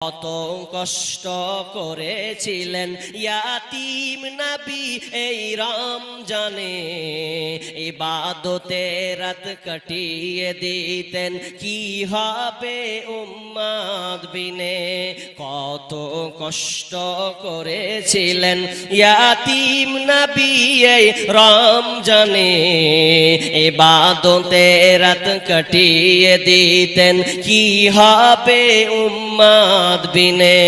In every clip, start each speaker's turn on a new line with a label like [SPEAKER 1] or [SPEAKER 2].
[SPEAKER 1] কত কষ্ট করেছিলেন ইয়াতীম নবী এই রমজানে, ইবাদতে রাত কাটিয়ে দিতেন, কি হবে উম্মত বিনে। কত কষ্ট করেছিলেন ইয়াতীম নবী এই রমজানে, ইবাদতে রাত কাটিয়ে দিতেন, কি হবে উম্মত বিনে।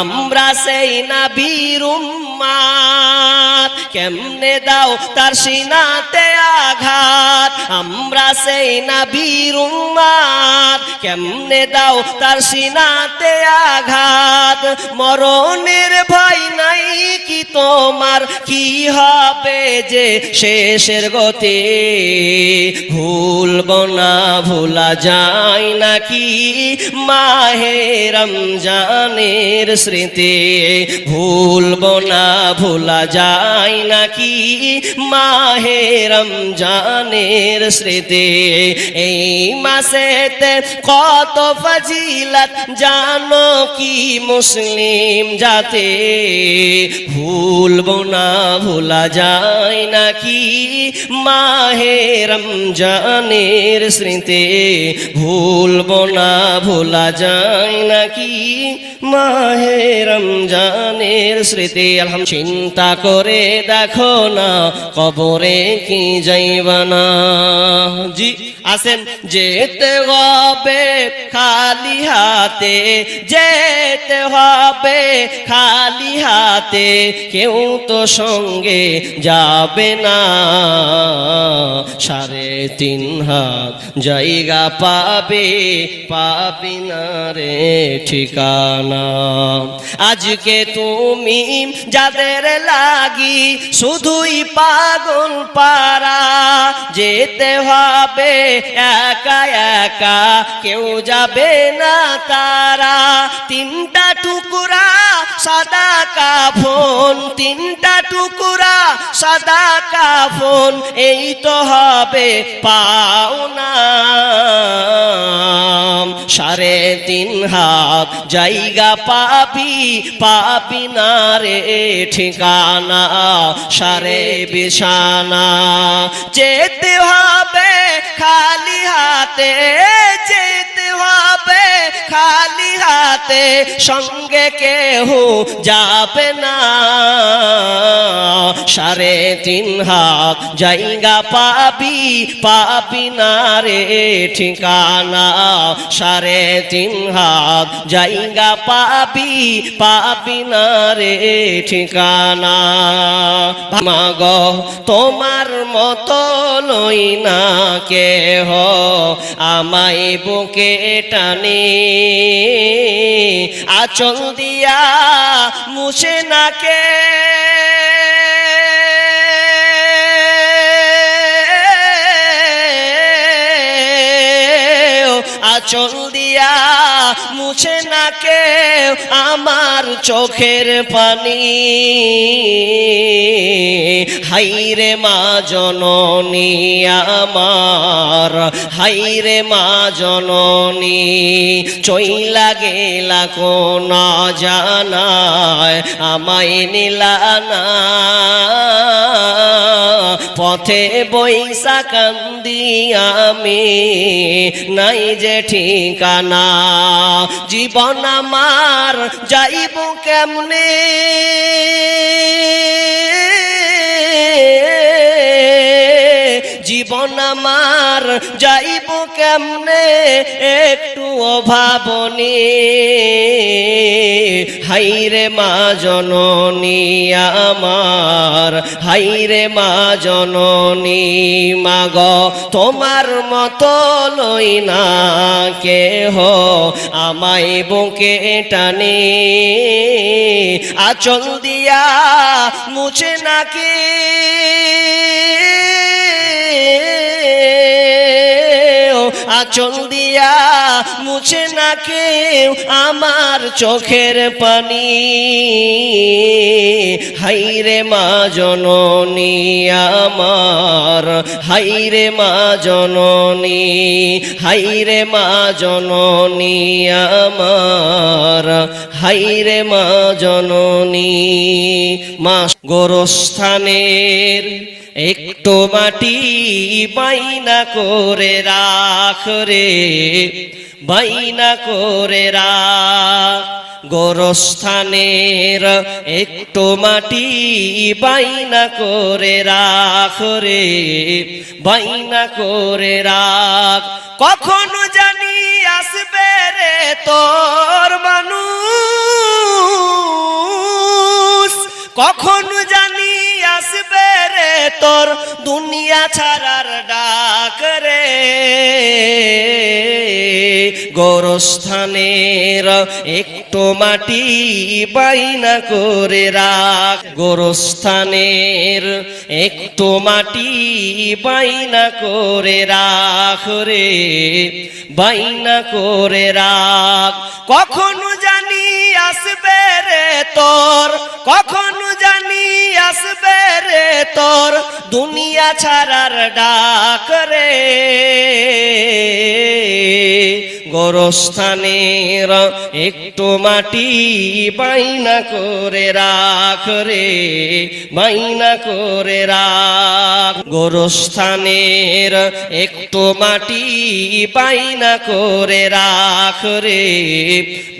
[SPEAKER 1] আমরা সেই নবীর উম্মত, কেমনে দাও তার সিনাতে আঘাত। আমরা সেই নবীর উম্মত, কেমনে দাও তার সিনাতে আঘাত। মরণের ভয় নাই কি তোমার, কি হবে যে শেষের গতি। ভুলব না ভোলা যায় নাকি মাহে রমজানের স্মৃতি। ভুলব না ভোলা যায় নাকি মাহে রমজানের স্মৃতি। এই মাসেতে কত ফজিলত জানো কি মুসলিম জাতি। ভুলব না ভোলা যায় নাকি মাহে রমজানের স্মৃতি। ভুলব না ভোলা যায় নাকি মাহে রমজানের স্মৃতি। চিন্তা করে দেখো না কবরে কি যাইবা না। জি আসেন, যেতে হবে খালি হাতে, যেতে হবে খালি হাতে, কেউ তো সঙ্গে যাবে না। 3.5 হাত জায়গা পাবে, পাবি না রে ঠিকানা। আজকে তুমি যাদের লাগি শুধুই পাগল পারা, যেতে হবে একা একা, কেউ যাবে না তারা। 3টা টুকরা সাদা কাফন, 3টা টুকরা সাদা কাফন, এই তো হবে পাওনা। 3.5 হাত জায়গা পাবি, পাবি না রে ঠিকানা। 2.5 বিছানা, যেতে হবে খালি হাতে, যেতে হবে খালি হাতে, সঙ্গে কেহ যাবে না। 3.5 হাত জায়গা পাবি, পাবি না রে ঠিকানা। 3.5 হাত জায়গা পাবি, পাবি না রে ঠিকানা। মাগো তোমার মতো লই না কেহ, আমায় বুকে টানে, আঁচল দিয়া মুছে না কে। আঁচল দিয়া মুছে না কেউ আমার চোখের পানি। হাইরে মা জননী আমার, হাইরে মা জননী, চইলা গেলা কোন জানায়, আমায় নিলা না। পথে বইসা কান্দি আমি, নাই যে ঠিকানা। জীবন আমার যাইব কেমনে, জীবন আমার যাইব কেমনে, একটু অভাবনী। হাইরে মা জননী আমার, হাইরে মা জননী। মাগো তোমার মতো লই না কেহ, আমায় বুকে টানে, আঁচল দিয়া মুছে নাকি। আঁচল দিয়া মুছে না কেউ আমার চোখের পানি। হাইরে মা জননী আমার, হাইরে মা জননী, হাইরে মা জননী আমার, হাইরে মা জননী। মা গোরস্থানের একটু মাটি বাইনা করে রাখ রে, বাইনা করে রাখ। গোরস্থানের একটু মাটি বাইনা করে রাখ রে, বাইনা করে রাখ। কখনো জানি আসবে রে তোর মানুষ, কখনো জানি আসবে রে তোর দুনিয়া ছাড়ার ডাক রে। গোরস্থানের একটু মাটি বাইনা করে রাখ, গোরস্থানের একটু মাটি বাইনা করে রাখ রে, বাইনা করে রাখ। কখনো জানি আসবে রে তোর, কখনো জানি আসবে রে তোর দুনিয়া ছাড়ার ডাক রে। গোরস্থানের একটু মাটি বাইনা করে রাখ রে, বাইনা করে রাখ। গোরস্থানের একটু মাটি বাইনা করে রাখ রে,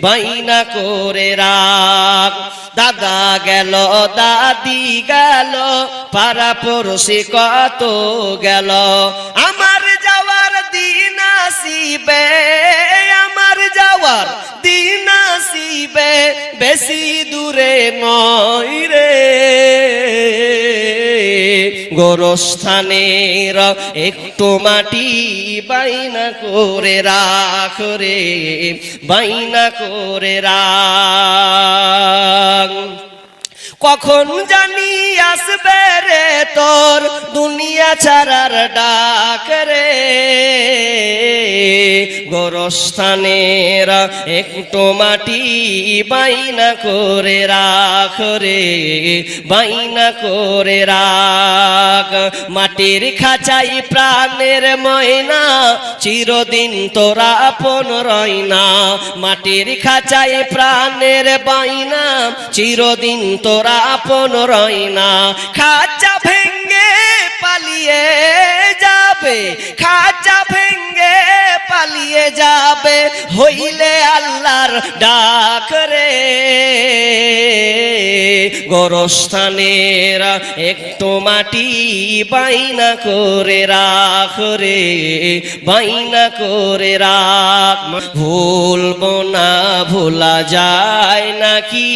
[SPEAKER 1] বাইনা করে রাখ। দাদা গেল দাদি গেল পাড়া পড়শি কত গেল, আমার যাওয়ার দিন আসিবে, আমার যাওয়ার দিন আসিবে, বেশি দূরে নয় রে। গোরস্থানের একটু মাটি বাইনা করে রাখ রে, বাইনা করে রাখ। কখন জানি আসবে রে তোর দুনিয়া ছাড়ার ডাক রে। গোরস্থানের একটু মাটি বাইনা করে রাখ রে, বাইনা করে রাখ। মাটির খাঁচাই প্রাণের ময়না চিরদিন তোরা আপন রয় না, মাটির খাঁচাই প্রাণের বাইনা চিরদিন তোরা আপন রয় না। খাঁচা ভেঙ্গে পালিয়ে যাবে, খাঁচা ভেঙ্গে পালিয়ে যাবে, হইলে আল্লাহর ডাক রে। গোরস্থানের একটু মাটি বাইনা করে রাখ রে, বাইনা করে রাখ। ভুলবো না ভোলা যায় নাকি